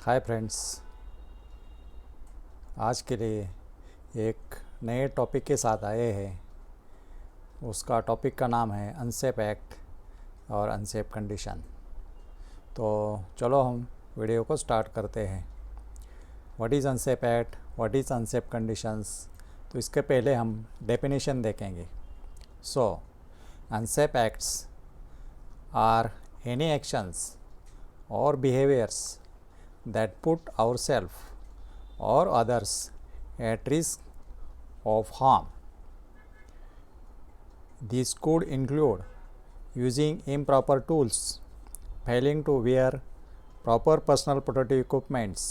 Hi friends. आज के लिए एक नए टॉपिक के साथ आए हैं। उसका टॉपिक का नाम है अनसेफ एक्ट और अनसेफ कंडीशन। तो चलो हम वीडियो को स्टार्ट करते हैं। What is unsafe act, what is unsafe conditions. तो इसके पहले हम डेफिनेशन देखेंगे। So unsafe acts are any actions or behaviors that put ourselves or others at risk of harm. These could include using improper tools, failing to wear proper personal protective equipments,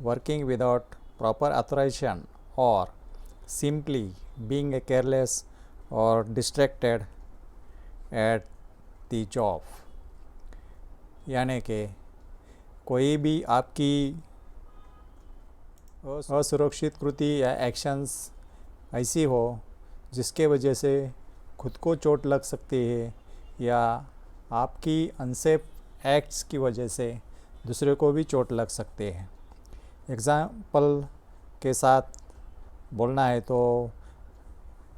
working without proper authorization, or simply being careless or distracted at the job. यानी कि कोई भी आपकी असुरक्षित कृति या actions ऐसी हो जिसके वजह से खुद को चोट लग सकती है या आपकी अनसेफ एक्ट्स की वजह से दूसरे को भी चोट लग सकती है। एग्ज़ाम्पल के साथ बोलना है तो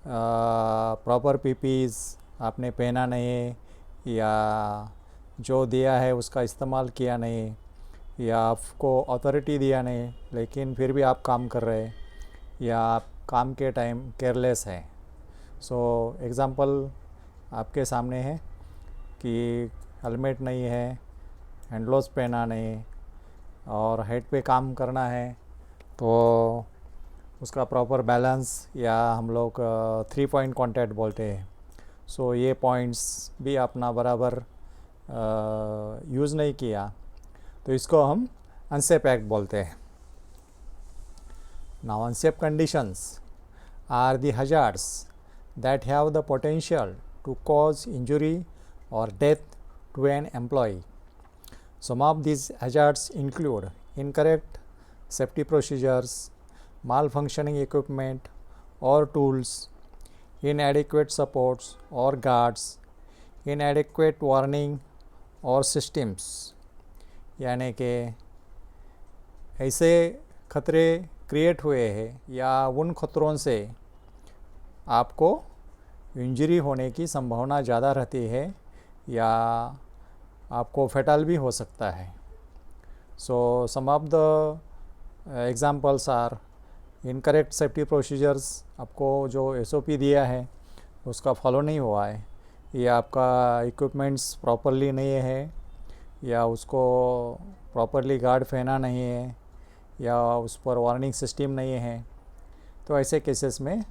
प्रॉपर पीपीज़ आपने पहना नहीं या जो दिया है उसका इस्तेमाल किया नहीं या आपको अथॉरिटी दिया नहीं लेकिन फिर भी आप काम कर रहे हैं या आप काम के टाइम केयरलेस है। सो एग्ज़ाम्पल आपके सामने है कि हेलमेट नहीं है, हैंड ग्लोव्स पहना नहीं और हेड पे काम करना है तो उसका प्रॉपर बैलेंस या हम लोग 3 पॉइंट कॉन्टैक्ट बोलते हैं। सो ये पॉइंट्स भी अपना बराबर यूज़ नहीं किया तो इसको हम अनसेफ एक्ट बोलते हैं। Now unsafe conditions are the hazards that have the potential to cause injury और death to an employ. Some of this hazards include incorrect safety procedures, malfunctioning equipment or tools, inadequate supports or guards, inadequate warning और systems. यानी कि ऐसे खतरे create हुए हैं या उन खतरों से आपको इंजरी होने की संभावना ज़्यादा रहती है या आपको फेटल भी हो सकता है। So some of the examples are incorrect safety procedures. आपको जो SOP दिया है उसका फॉलो नहीं हुआ है या आपका इक्विपमेंट्स प्रॉपरली नहीं है या उसको प्रॉपरली गार्ड पहना नहीं है या उस पर वार्निंग सिस्टम नहीं है तो ऐसे केसेस में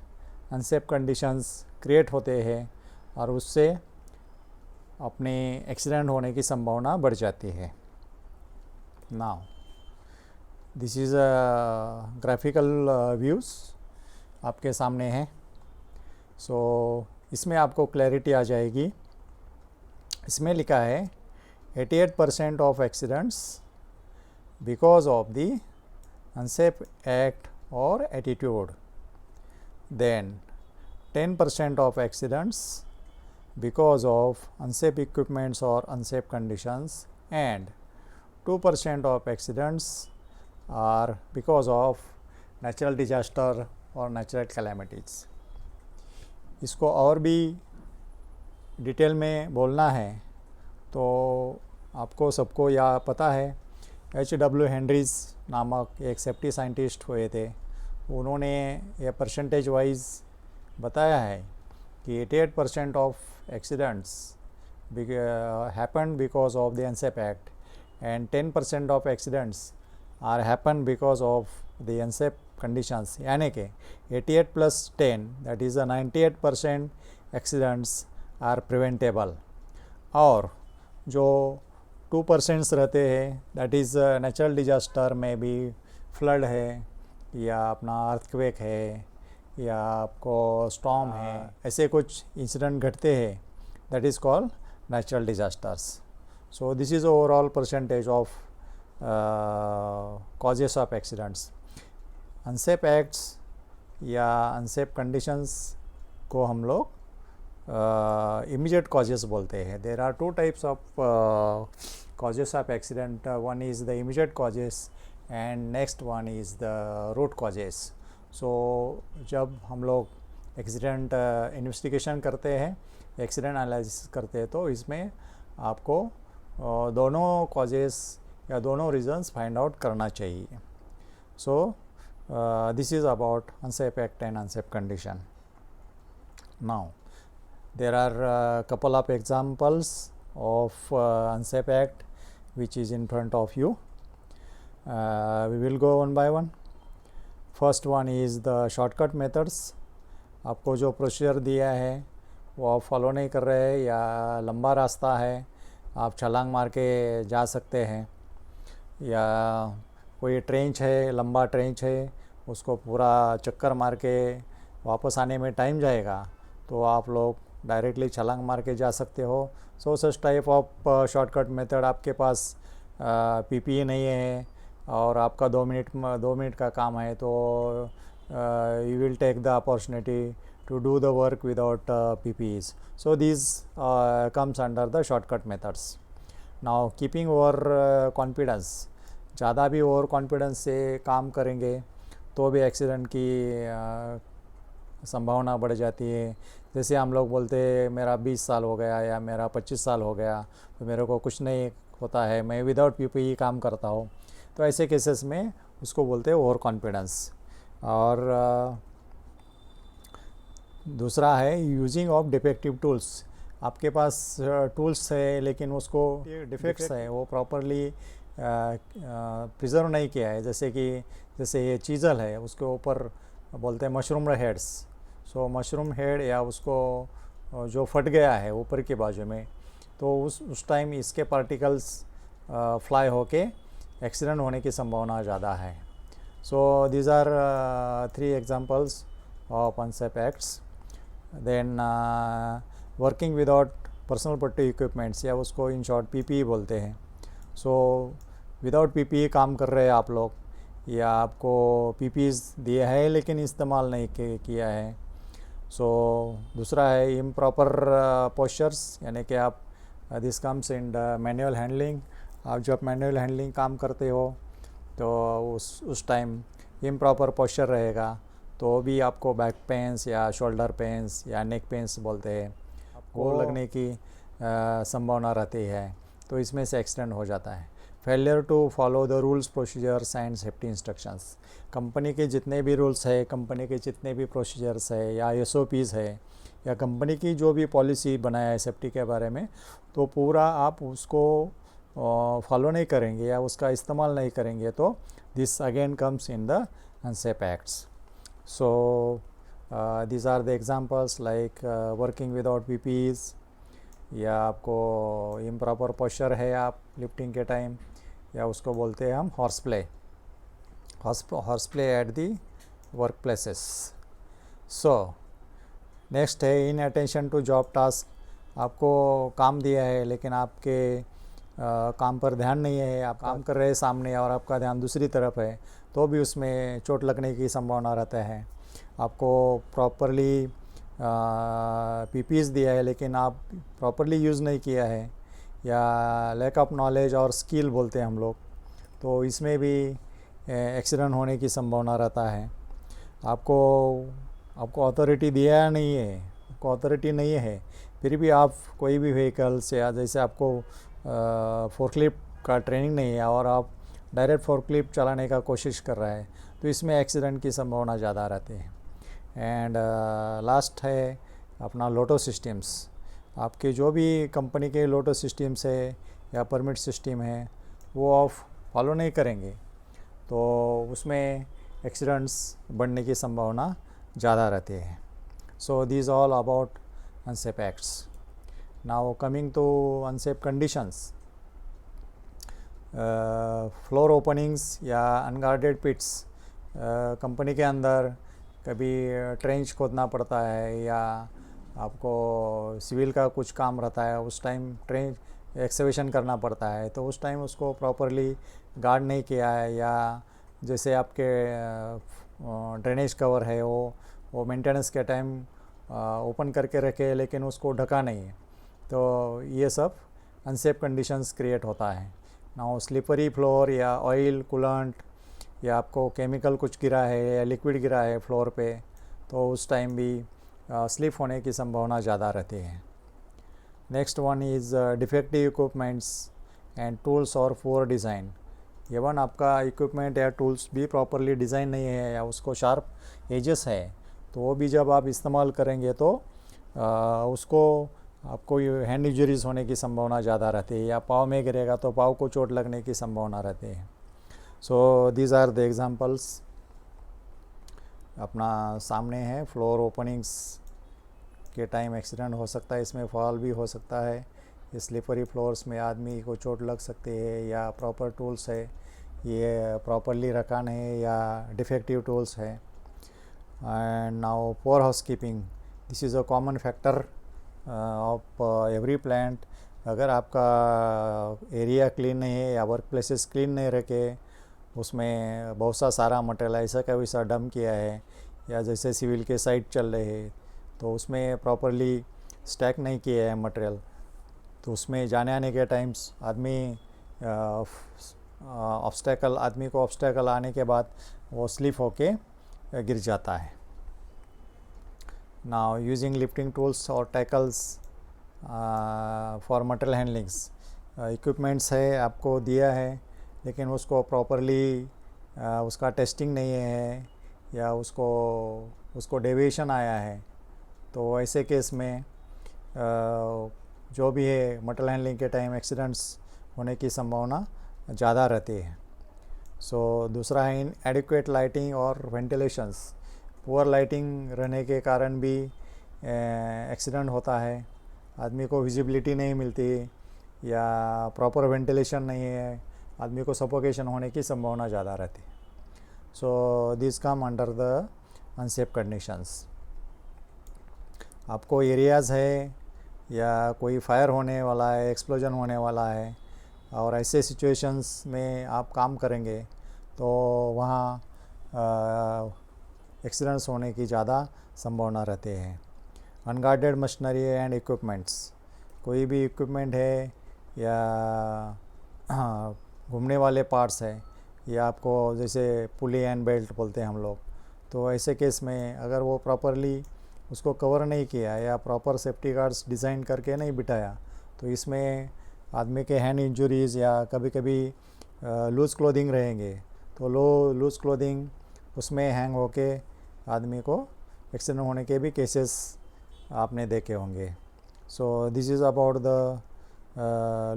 अनसेफ कंडीशंस क्रिएट होते हैं और उससे अपने एक्सीडेंट होने की संभावना बढ़ जाती है। Now this is a graphical views आपके सामने है। सो इसमें आपको क्लैरिटी आ जाएगी। इसमें लिखा है 88% of accidents because of the unsafe act और attitude, then 10% of accidents because of unsafe equipments और unsafe conditions and 2% of accidents are because of natural disaster और नेचुरल कैलेमिटीज़। इसको और भी डिटेल में बोलना है तो आपको सबको या पता है H.W. हेनरीज नामक एक सेफ्टी साइंटिस्ट हुए थे। उन्होंने ये परसेंटेज वाइज बताया है कि 88% of accidents happen because of the unsafe act and 10% of accidents are happen because of the unsafe conditions. यानी कि 88 + 10 that is 98% accidents are preventable और जो 2% रहते हैं दैट इज़ नेचुरल डिजास्टर में भी फ्लड है या अपना अर्थक्वेक है या आपको स्टॉर्म है, ऐसे कुछ इंसिडेंट घटते हैं that is called natural disasters. So this is overall percentage of causes of accidents. Unsafe acts या अनसेफ कंडीशंस को हम लोग इमीडिएट कॉजेस बोलते हैं। There are 2 types of causes of accident. One is the immediate causes and next one is the root causes. So जब हम लोग accident investigation करते हैं, एक्सीडेंट एनालिसिस करते हैं, तो इसमें आपको दोनों कॉजेस या दोनों रीजंस फाइंड आउट करना चाहिए. सो this is about unsafe act and unsafe condition. Now there are a couple of examples of unsafe act which is in front of you. We will go one by one. First one is the shortcut methods. आपको जो procedure दिया है वो आप follow नहीं कर रहे हैं या लंबा रास्ता है, आप छलांग मार के जा सकते हैं, या कोई ट्रेंच है, लंबा ट्रेंच है, उसको पूरा चक्कर मार के वापस आने में टाइम जाएगा, तो आप लोग डायरेक्टली छलांग मार के जा सकते हो. So such type of shortcut method. आपके पास पीपीई नहीं है और आपका 2 मिनट का काम है, तो you will take the opportunity to do the work without PPEs. So this comes under the shortcut methods. Now keeping over confidence. ज़्यादा भी ओवर कॉन्फिडेंस से काम करेंगे तो भी एक्सीडेंट की संभावना बढ़ जाती है. जैसे हम लोग बोलते हैं मेरा 20 साल हो गया या मेरा 25 साल हो गया तो मेरे को कुछ नहीं होता है, मैं विदाउट पीपीई काम करता हूँ, तो ऐसे केसेस में उसको बोलते हैं ओवर कॉन्फिडेंस. और दूसरा है यूजिंग ऑफ डिफेक्टिव टूल्स. आपके पास टूल्स है लेकिन उसको डिफेक्ट्स है, वो प्रॉपरली प्रिजर्व नहीं किया है. जैसे ये चीज़ल है, उसके ऊपर बोलते हैं मशरूम हेड्स. सो मशरूम हेड या उसको जो फट गया है ऊपर के बाजू में, तो उस टाइम इसके पार्टिकल्स फ्लाई होके एक्सीडेंट होने की संभावना ज़्यादा है. So these are 3 examples of unsafe acts. Then working without personal protective equipments, या उसको इन शॉर्ट पीपीई बोलते हैं. सो विदाउट पीपीई काम कर रहे हैं आप लोग, या आपको पीपीईज दिया है लेकिन इस्तेमाल नहीं किया है. सो दूसरा है इम्प्रॉपर पोस्चर्स, यानी कि आप this comes in manual handling. आप जब मैनुअल हैंडलिंग काम करते हो तो उस टाइम इम्प्रॉपर पोस्चर रहेगा, तो भी आपको बैक पेन्स या शोल्डर पेन्स या नेक पेन्स बोलते हैं, आपको लगने की संभावना रहती है, तो इसमें से एक्सीडेंट हो जाता है. Failure to follow the rules, procedures and safety instructions. Company के जितने भी रूल्स है, कंपनी के जितने भी प्रोसीजर्स है या एसओपीज़ है, या कंपनी की जो भी पॉलिसी बनाया है सेफ्टी के बारे में, तो पूरा आप उसको फॉलो नहीं करेंगे या उसका इस्तेमाल नहीं करेंगे, तो this again comes in the unsafe acts. So these are the examples like working without PPEs, या आपको इम्प्रॉपर पोस्चर है आप लिफ्टिंग के टाइम, या उसको बोलते हैं हम horse play at the work places. So next है इन अटेंशन टू जॉब टास्क. आपको काम दिया है लेकिन आपके काम पर ध्यान नहीं है, आप काम कर रहे हैं सामने और आपका ध्यान दूसरी तरफ है, तो भी उसमें चोट लगने की संभावना रहता है. आपको प्रॉपरली पीपीईज दिया है लेकिन आप प्रॉपरली यूज़ नहीं किया है, या लैक ऑफ नॉलेज और स्किल बोलते हैं हम लोग, तो इसमें भी एक्सीडेंट होने की संभावना रहता है. आपको अथॉरिटी दिया नहीं है, आपको अथॉरिटी नहीं है, फिर भी आप कोई भी व्हीकल्स, या जैसे आपको फोर्कलिफ्ट का ट्रेनिंग नहीं है और आप डायरेक्ट फोर्कलिफ्ट चलाने का कोशिश कर रहा है, तो इसमें एक्सीडेंट की संभावना ज़्यादा रहती है. एंड लास्ट है अपना लोटो सिस्टम्स. आपके जो भी कंपनी के लोटो सिस्टम्स है या परमिट सिस्टम है, वो आप फॉलो नहीं करेंगे, तो उसमें एक्सीडेंट्स बढ़ने की संभावना ज़्यादा रहती है. So these all about unsafe acts. Now coming to unsafe conditions. Floor openings या अनगार्डेड पिट्स. कंपनी के अंदर कभी ट्रेंच खोदना पड़ता है या आपको सिविल का कुछ काम रहता है, उस टाइम ट्रेंच एक्सकवेशन करना पड़ता है, तो उस टाइम उसको प्रॉपरली गार्ड नहीं किया है, या जैसे आपके ड्रेनेज कवर है वो मेंटेनेंस के टाइम ओपन करके रखे लेकिन उसको ढका नहीं है, तो ये सब अनसेफ कंडीशंस क्रिएट होता है। नाउ स्लिपरी फ्लोर या ऑयल कूलेंट या आपको केमिकल कुछ गिरा है या लिक्विड गिरा है फ्लोर पे, तो उस टाइम भी स्लिप होने की संभावना ज़्यादा रहती है। Next one is defective equipments and tools और पुअर डिज़ाइन। इवन आपका इक्विपमेंट या टूल्स भी प्रॉपरली डिज़ाइन नहीं है या उसको शार्प एजेस है, तो वो भी जब आप इस्तेमाल करेंगे तो उसको आपको हैंड इंजरीज होने की संभावना ज़्यादा रहती है, या पाँव में गिरेगा तो पाँव को चोट लगने की संभावना रहती है। So these are the examples अपना सामने है। फ्लोर ओपनिंग्स के टाइम एक्सीडेंट हो सकता है, इसमें फॉल भी हो सकता है। स्लिपरी फ्लोर्स में आदमी को चोट लग सकती है, या प्रॉपर टूल्स है ये प्रॉपरली रखा नहीं या डिफेक्टिव टूल्स है। And now poor housekeeping, this is a common factor of every plant. अगर आपका एरिया क्लीन नहीं है या वर्क प्लेसेस क्लीन नहीं रखे, उसमें बहुत सा सारा मटेरियल ऐसा का वैसा डंप किया है, या जैसे सिविल के साइट चल रहे हैं तो उसमें प्रॉपरली स्टैक नहीं किया है मटेरियल, तो उसमें जाने आने के टाइम्स आदमी आदमी को ऑब्स्टेकल आने के बाद वो स्लिप होके गिर जाता है। नाउ यूजिंग लिफ्टिंग टूल्स और tackles for material handlings, equipments है आपको दिया है लेकिन उसको प्रॉपरली उसका टेस्टिंग नहीं है या उसको डेविएशन आया है, तो ऐसे केस में जो भी है मटेरियल हैंडलिंग के टाइम एक्सीडेंट्स होने की संभावना ज़्यादा रहती है। सो दूसरा है इन एडिक्वेट लाइटिंग और वेंटिलेशंस। पुअर लाइटिंग रहने के कारण भी एक्सीडेंट होता है, आदमी को विजिबिलिटी नहीं मिलती या प्रॉपर वेंटिलेशन नहीं है, आदमी को सफोकेशन होने की संभावना ज़्यादा रहती है। So this come under the unsafe conditions. आपको एरियाज़ है या कोई फायर होने वाला है, एक्सप्लोजन होने वाला है, और ऐसे सिचुएशंस में आप काम करेंगे तो वहाँ एक्सीडेंट्स होने की ज़्यादा संभावना रहती है। अनगार्डेड मशीनरी एंड इक्विपमेंट्स, कोई भी इक्विपमेंट है या घूमने वाले पार्ट्स है, या आपको जैसे पुली एंड बेल्ट बोलते हैं हम लोग, तो ऐसे केस में अगर वो प्रॉपरली उसको कवर नहीं किया या प्रॉपर सेफ्टी गार्ड्स डिज़ाइन करके नहीं बिठाया, तो इसमें आदमी के हैंड इंजरीज़ या कभी कभी लूज़ क्लोथिंग रहेंगे तो लूज़ क्लोथिंग उसमें हैंग होके आदमी को एक्सीडेंट होने के भी केसेस आपने देखे होंगे। So this is about the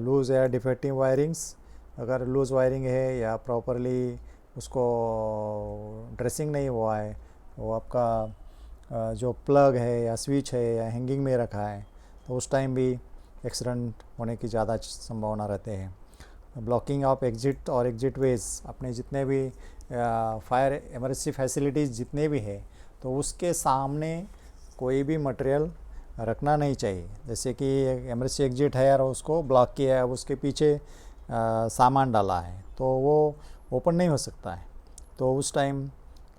loose or defective wirings. अगर लूज़ वायरिंग है या प्रॉपरली उसको ड्रेसिंग नहीं हुआ है, वो आपका जो प्लग है या स्विच है या हैंगिंग में रखा है, तो उस टाइम भी एक्सीडेंट होने की ज़्यादा संभावना रहते हैं। ब्लॉकिंग ऑफ एग्जिट और एग्जिट वेज, अपने जितने भी फायर इमरजेंसी फैसिलिटीज़ जितने भी है, तो उसके सामने कोई भी मटेरियल रखना नहीं चाहिए। जैसे कि इमरजेंसी एग्जिट है और उसको ब्लॉक किया है, उसके पीछे सामान डाला है, तो वो ओपन नहीं हो सकता है, तो उस टाइम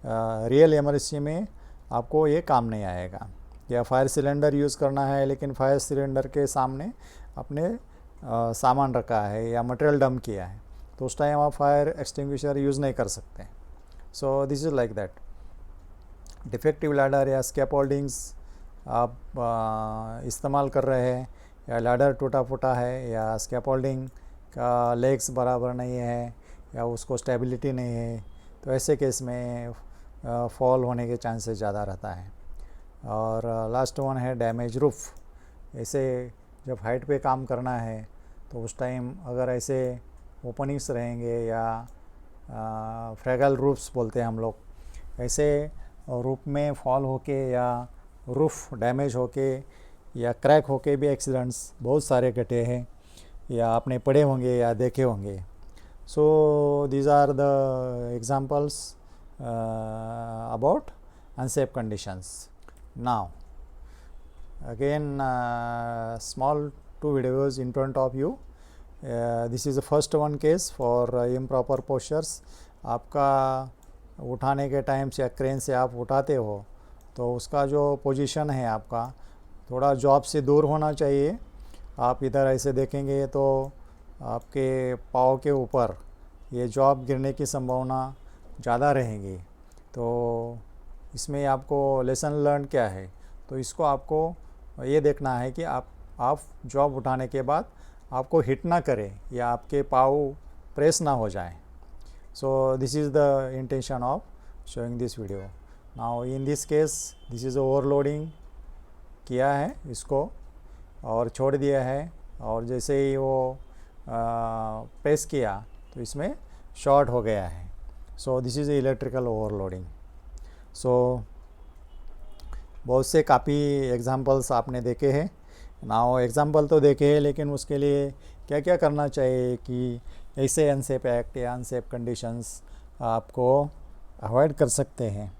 रियल इमरजेंसी में आपको ये काम नहीं आएगा। या फायर सिलेंडर यूज़ करना है लेकिन फायर सिलेंडर के सामने अपने सामान रखा है या मटेरियल डंप किया है, तो उस टाइम आप फायर एक्सटिंग्विशर यूज़ नहीं कर सकते। सो this is like that. Defective ladder या स्कैफोल्डिंग्स आप इस्तेमाल कर रहे हैं, या लैडर टूटा फूटा है या स्कैफोल्डिंग का लेग्स बराबर नहीं है या उसको स्टेबिलिटी नहीं है, तो ऐसे केस में फॉल होने के चांसेस ज़्यादा रहता है। और लास्ट वन है डैमेज रूफ। ऐसे जब हाइट पे काम करना है तो उस टाइम अगर ऐसे ओपनिंग्स रहेंगे या फ्रैगल रूफ्स बोलते हैं हम लोग, ऐसे रूफ में फॉल होके या रूफ डैमेज होके या क्रैक होके भी एक्सीडेंट्स बहुत सारे घटे हैं, या आपने पढ़े होंगे या देखे होंगे। So these are the examples about unsafe conditions. Now again small two videos in front of you. This is the first one case for improper postures. आपका उठाने के टाइम से या क्रेन से आप उठाते हो तो उसका जो पोजीशन है आपका थोड़ा जॉब से दूर होना चाहिए, आप इधर ऐसे देखेंगे तो आपके पाँव के ऊपर ये जॉब गिरने की संभावना ज़्यादा रहेगी। तो इसमें आपको लेसन लर्न क्या है, तो इसको आपको ये देखना है कि आप जॉब उठाने के बाद आपको हिट ना करे या आपके पाँव प्रेस ना हो जाए। सो this is the intention of showing this video. Now in this case this is overloading किया है इसको और छोड़ दिया है, और जैसे ही वो प्रेस किया तो इसमें शॉर्ट हो गया है। So this is electrical overloading. So बहुत से काफ़ी एग्जांपल्स आपने देखे हैं। नाउ एग्जांपल तो देखे हैं, लेकिन उसके लिए क्या क्या करना चाहिए कि ऐसे अनसेफ एक्ट या अनसेफ कंडीशंस आपको अवॉइड कर सकते हैं।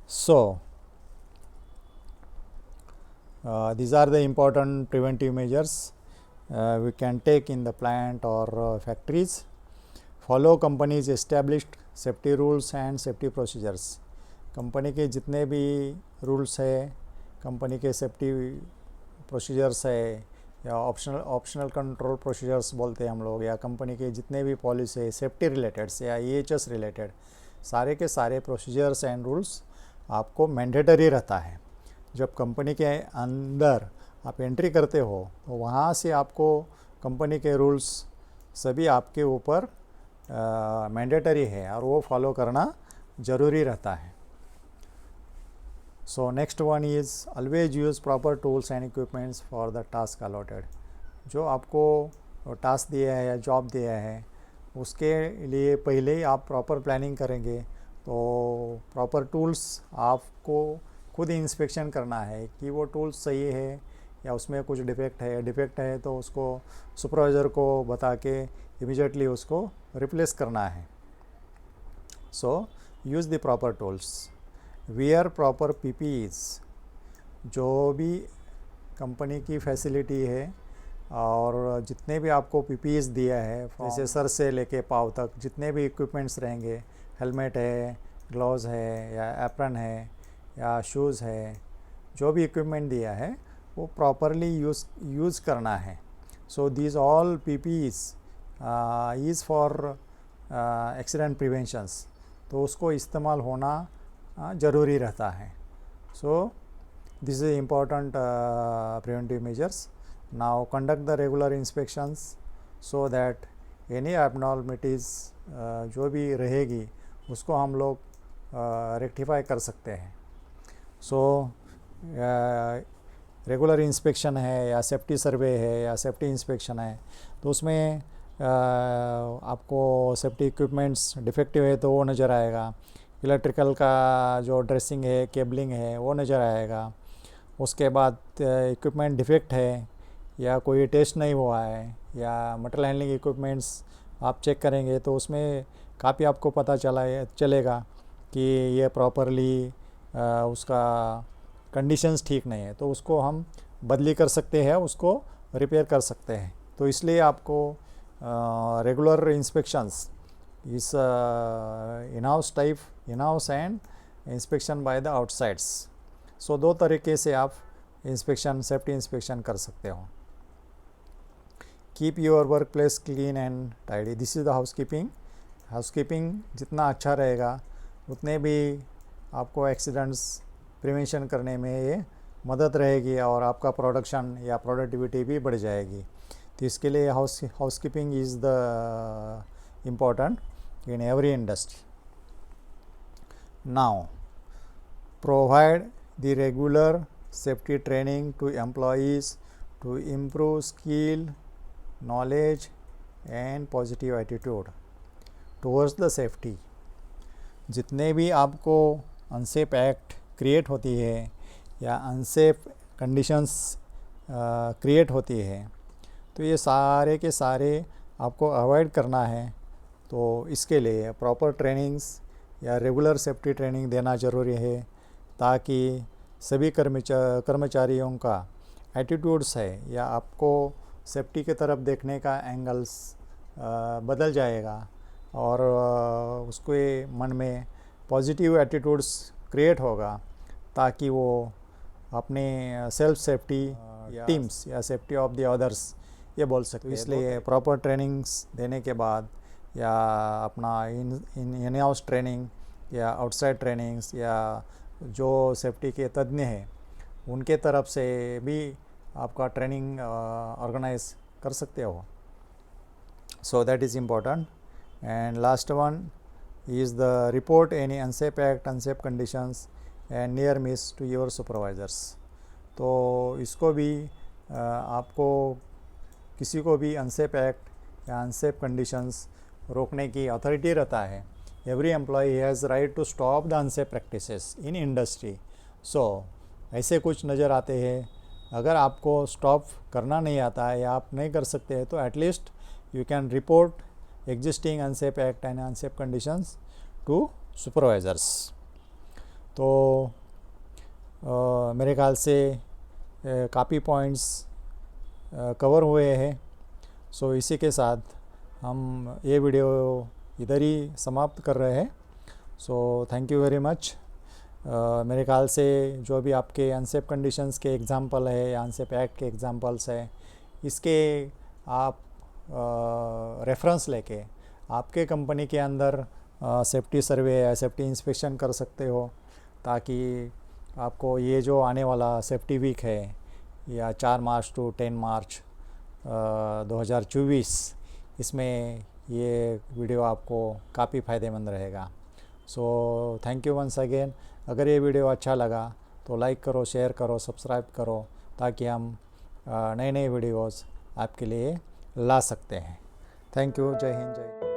सो these are the important preventive measures we can take in the plant or factories. Follow companies established safety rules and safety procedures. Company के जितने भी रूल्स है, कंपनी के सेफ्टी प्रोसीजर्स है या ऑप्शनल कंट्रोल प्रोसीजर्स बोलते हैं हम लोग, या कंपनी के जितने भी पॉलिसी है सेफ्टी रिलेटेड या EHS रिलेटेड, सारे के सारे प्रोसीजर्स एंड रूल्स आपको मैंडेटरी रहता है। जब कंपनी के अंदर आप एंट्री करते हो तो वहाँ से आपको कंपनी के रूल्स सभी आपके ऊपर मैंडेटरी है और वो फॉलो करना ज़रूरी रहता है। So next one is always use proper tools and equipments for the task allotted. जो आपको टास्क दिया है या जॉब दिया है उसके लिए पहले ही आप प्रॉपर प्लानिंग करेंगे, तो प्रॉपर टूल्स आपको खुद इंस्पेक्शन करना है कि वो टूल्स सही है या उसमें कुछ डिफेक्ट है तो उसको सुपरवाइज़र को बता के इमीडिएटली उसको रिप्लेस करना है। So use the proper tools, wear proper PPEs। जो भी कंपनी की फैसिलिटी है और जितने भी आपको PPEs दिया है, जैसे सर से लेके पाँव तक जितने भी इक्विपमेंट्स रहेंगे, हेलमेट है, ग्लव्स है या एप्रन है या शूज़ है, जो भी इक्विपमेंट दिया है वो प्रॉपरली यूज़ करना है। So these all PPEs is for accident preventions, तो उसको इस्तेमाल होना ज़रूरी रहता है। So this is important preventive measures. Now conduct the regular inspections so that any abnormalities जो भी रहेगी उसको हम लोग रेक्टिफाई कर सकते हैं। सो रेगुलर इंस्पेक्शन है या सेफ्टी सर्वे है या सेफ्टी इंस्पेक्शन है, तो उसमें आपको सेफ्टी इक्विपमेंट्स डिफेक्टिव है तो वो नज़र आएगा, इलेक्ट्रिकल का जो ड्रेसिंग है, केबलिंग है वो नज़र आएगा। उसके बाद इक्विपमेंट डिफेक्ट है या कोई टेस्ट नहीं हुआ है या मटेरियल हैंडलिंग इक्विपमेंट्स आप चेक करेंगे तो उसमें काफ़ी आपको पता चलेगा कि ये प्रॉपरली उसका कंडीशंस ठीक नहीं है, तो उसको हम बदली कर सकते हैं, उसको रिपेयर कर सकते हैं। तो इसलिए आपको regular inspections is in-house and inspection by the outsides. So दो तरीके से आप सेफ्टी इंस्पेक्शन कर सकते हो। Keep your work place clean and tidy. This is the housekeeping जितना अच्छा रहेगा उतने भी आपको एक्सीडेंट्स प्रिवेंशन करने में ये मदद रहेगी और आपका प्रोडक्शन या प्रोडक्टिविटी भी बढ़ जाएगी। तो इसके लिए housekeeping is the important in every industry. Now, provide the regular safety training to employees to improve skill, knowledge and positive attitude towards the safety. जितने भी आपको अनसेफ एक्ट क्रिएट होती है या अनसेफ कंडीशंस क्रिएट होती है, तो ये सारे के सारे आपको अवॉइड करना है। तो इसके लिए प्रॉपर ट्रेनिंग्स या रेगुलर सेफ्टी ट्रेनिंग देना ज़रूरी है, ताकि सभी कर्मचारियों का एटीट्यूड्स है या आपको सेफ्टी की तरफ देखने का एंगल्स बदल जाएगा और उसके मन में पॉजिटिव एटीट्यूड्स क्रिएट होगा, ताकि वो अपने सेल्फ सेफ्टी टीम्स या सेफ्टी ऑफ द अदर्स ये बोल सकते हैं। इसलिए प्रॉपर ट्रेनिंग्स देने के बाद या अपना इन हाउस ट्रेनिंग या आउटसाइड ट्रेनिंग्स या जो सेफ्टी के तज्ञ हैं उनके तरफ से भी आपका ट्रेनिंग ऑर्गेनाइज कर सकते हो। So that is important. And last one is the report any unsafe act, unsafe conditions and near miss to your supervisors। तो इसको भी आपको किसी को भी अनसेफ एक्ट या अनसेफ कंडीशंस रोकने की अथॉरिटी रहता है। Every employee has right to stop the unsafe practices in industry. So ऐसे कुछ नज़र आते हैं, अगर आपको स्टॉप करना नहीं आता है या आप नहीं कर सकते हैं तो at least you can report existing unsafe act and unsafe conditions to supervisors। तो मेरे ख्याल से काफ़ी पॉइंट्स कवर हुए हैं। सो इसी के साथ हम ये वीडियो इधर ही समाप्त कर रहे हैं। सो थैंक यू वेरी मच। मेरे ख्याल से जो भी आपके अनसेफ कंडीशंस के एग्ज़ाम्पल है या अनसेफ एक्ट के एग्ज़ाम्पल्स है, इसके आप रेफरेंस लेके आपके कंपनी के अंदर सेफ्टी सर्वे या सेफ्टी इंस्पेक्शन कर सकते हो, ताकि आपको ये जो आने वाला सेफ्टी वीक है या 4 मार्च टू 10 मार्च 2024 इसमें ये वीडियो आपको काफ़ी फ़ायदेमंद रहेगा। So thank you once again. अगर ये वीडियो अच्छा लगा तो लाइक करो, शेयर करो, सब्सक्राइब करो, ताकि हम नए नए वीडियोज़ आपके लिए ला सकते हैं। Thank you. जय हिंद, जय